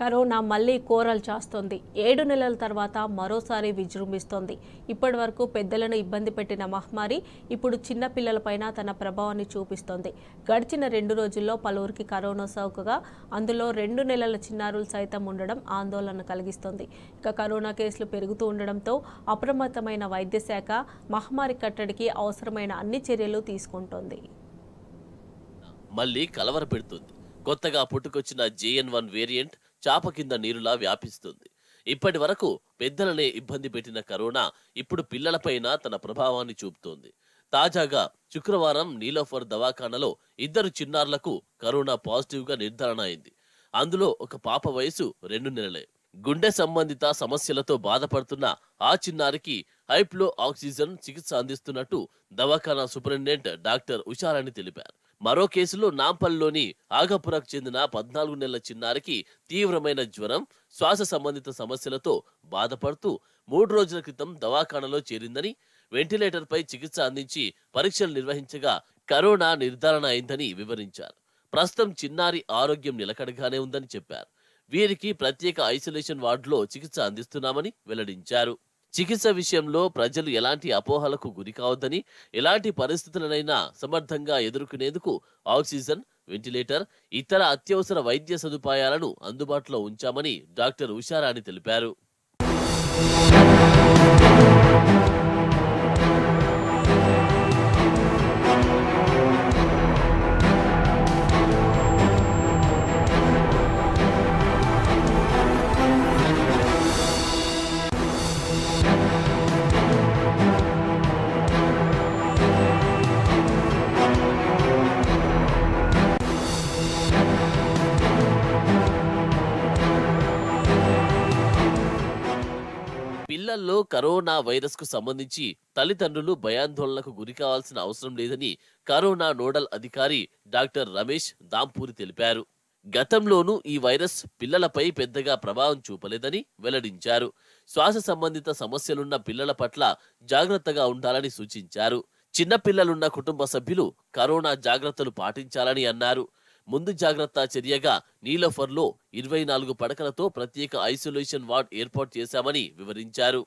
Corona మళ్లీ కోరలు చాస్తోంది. 7 నెలల తర్వాత మరోసారి విజృంభిస్తోంది. ఇప్పటి వరకు పెద్దలను ఇబ్బంది పెట్టిన మహమ్మారి ఇప్పుడు చిన్న పిల్లలపైన తన ప్రభావాన్ని చూపిస్తోంది. గడిచిన 2 రోజుల్లో పలువురికి కరోనా సోకగా అందులో 2 నెలల చిన్నారులు సైతం ఉండడం ఆందోళన కలిగిస్తోంది. ఇక కరోనా కేసులు పెరుగుతూ ఉండడంతో అప్రమత్తమైన వైద్య శాఖ మహమ్మారి కట్టడికి అవసరమైన అన్ని చర్యలు తీసుకుంటోంది. మళ్లీ కలవరపెడుతుంది. కొత్తగా పుట్టుకొచ్చిన JN1 వేరియంట్ చాప కింద నీరులా వ్యాపిస్తుంది. ఇప్పటి వరకు పెద్దలనే ఇబ్బంది పెట్టిన కరోనా ఇప్పుడు పిల్లలపైన తన ప్రభావాన్ని చూపుతోంది. తాజాగా శుక్రవారం నీలోఫర్ దవాఖానలో 2 చిన్నారులకు కరోనా పాజిటివ్ గా నిర్ధారణ అయింది. అందులో ఒక పాప వయసు 2 నెలలే. గుండె సంబంధిత సమస్యలతో బాధపడుతున్న ఆ చిన్నారికి హైప్లో ఆక్సిజన్ చికిత్స అందిస్తున్నట్టు దవాఖానా సూపరింటెండెంట్ డాక్టర్ ఉషారాణి తెలిపారు. మరో కేసులో నాంపల్లిలోని ఆగపురకు చెందిన 14 నెలల చిన్నారికి తీవ్రమైన జ్వరం, శ్వాస సంబంధిత సమస్యలతో బాధపడుతూ 3 రోజుల క్రితం దవాఖానలో చేరిందని, వెంటిలేటర్పై చికిత్స అందించి పరీక్షలు నిర్వహించగా కరోనా నిర్ధారణ అయిందని వివరించారు. ప్రస్తుతం చిన్నారి ఆరోగ్యం నిలకడగానే ఉందని చెప్పారు. వీరికి ప్రత్యేక ఐసోలేషన్ వార్డులో చికిత్స అందిస్తున్నామని వెల్లడించారు. చికిత్స విషయంలో ప్రజలు ఎలాంటి అపోహలకు గురి కావద్దని, ఎలాంటి పరిస్థితులనైనా సమర్థంగా ఎదుర్కొనేందుకు ఆక్సిజన్, వెంటిలేటర్, ఇతర అత్యవసర వైద్య సదుపాయాలను అందుబాటులో ఉంచామని డాక్టర్ ఉషారాణి తెలిపారు. పిల్లల్లో కరోనా వైరస్ కు సంబంధించి తల్లిదండ్రులు భయాందోళనకు గురి కావాల్సిన అవసరం లేదని కరోనా నోడల్ అధికారి డాక్టర్ రమేష్ దాంపూరి తెలిపారు. గతంలోనూ ఈ వైరస్ పిల్లలపై పెద్దగా ప్రభావం చూపలేదని వెల్లడించారు. శ్వాస సంబంధిత సమస్యలున్న పిల్లల పట్ల జాగ్రత్తగా ఉండాలని సూచించారు. చిన్న పిల్లలున్న కుటుంబ సభ్యులు కరోనా జాగ్రత్తలు పాటించాలని అన్నారు. ముందు జాగ్రత్త చర్యగా నీలోఫర్లో 24 పడకలతో ప్రత్యేక ఐసోలేషన్ వార్డ్ ఏర్పాటు చేశామని వివరించారు.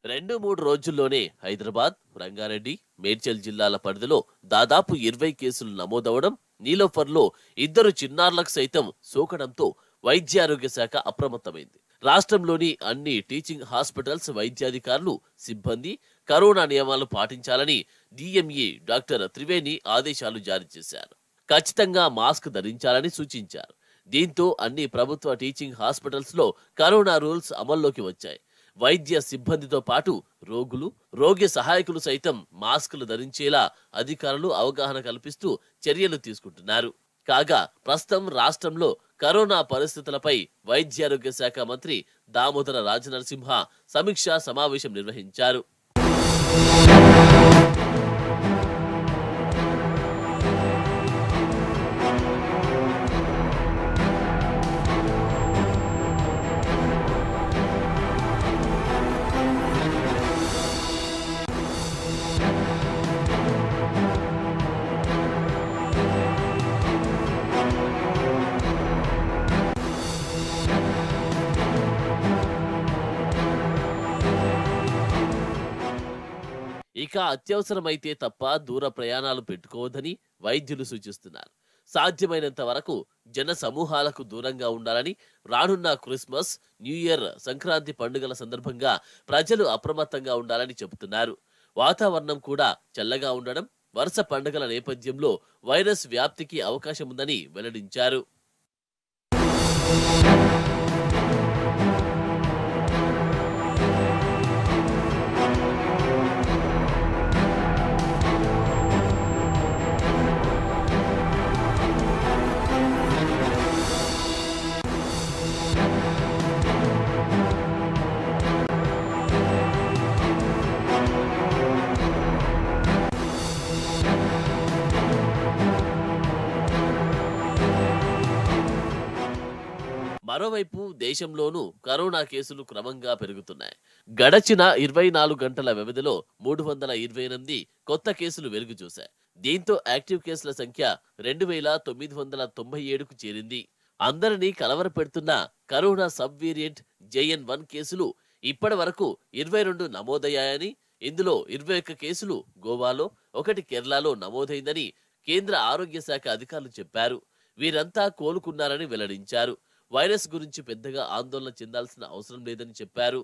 రెండు 3 రోజుల్లోనే హైదరాబాద్, రంగారెడ్డి, మేడ్చల్ జిల్లాల పరిధిలో దాదాపు 20 కేసులు నమోదవడం, నీలోఫర్లో 2 చిన్నారులకు సైతం సోకడంతో వైద్యారోగ్య శాఖ అప్రమత్తమైంది. రాష్ట్రంలోని అన్ని టీచింగ్ హాస్పిటల్స్ వైద్యాధికారులు, సిబ్బంది కరోనా నియమాలు పాటించాలని DME డాక్టర్ త్రివేణి ఆదేశాలు జారీ చేశారు. ఖచ్చితంగా మాస్క్ ధరించాలని సూచించారు. దీంతో అన్ని ప్రభుత్వ టీచింగ్ హాస్పిటల్స్ లో కరోనా రూల్స్ అమల్లోకి వచ్చాయి. వైద్య సిబ్బందితో పాటు రోగులు, రోగి సహాయకులు సైతం మాస్కులు ధరించేలా అధికారులు అవగాహన కల్పిస్తూ చర్యలు తీసుకుంటున్నారు. కాగా ప్రస్తుతం రాష్ట్రంలో కరోనా పరిస్థితులపై వైద్యారోగ్య శాఖ మంత్రి దామోదర రాజనరసింహ సమీక్షా సమావేశం నిర్వహించారు. ఇక అత్యవసరమైతే తప్ప దూర ప్రయాణాలు పెట్టుకోవద్దని వైద్యులు సూచిస్తున్నారు. సాధ్యమైనంత వరకు జన సమూహాలకు దూరంగా ఉండాలని, రానున్న క్రిస్మస్, న్యూ ఇయర్, సంక్రాంతి పండుగల సందర్భంగా ప్రజలు అప్రమత్తంగా ఉండాలని చెబుతున్నారు. వాతావరణం కూడా చల్లగా ఉండడం, వరుస పండుగల నేపథ్యంలో వైరస్ వ్యాప్తికి అవకాశం ఉందని వెల్లడించారు. మరోవైపు దేశంలోనూ కరోనా కేసులు క్రమంగా పెరుగుతున్నాయి. గడచిన 24 గంటల వ్యవధిలో 328 కొత్త కేసులు వెలుగు చూశాయి. దీంతో యాక్టివ్ కేసుల సంఖ్య 2997కు చేరింది. అందరినీ కలవరపెడుతున్న కరోనా సబ్ వేరియంట్ JN1 కేసులు ఇప్పటి వరకు 22 నమోదయ్యాయని, ఇందులో 21 కేసులు గోవాలో, 1 కేరళలో నమోదైందని కేంద్ర ఆరోగ్య శాఖ అధికారులు చెప్పారు. వీరంతా కోలుకున్నారని వెల్లడించారు. వైరస్ గురించి పెద్దగా ఆందోళన చెందాల్సిన అవసరం లేదని చెప్పారు.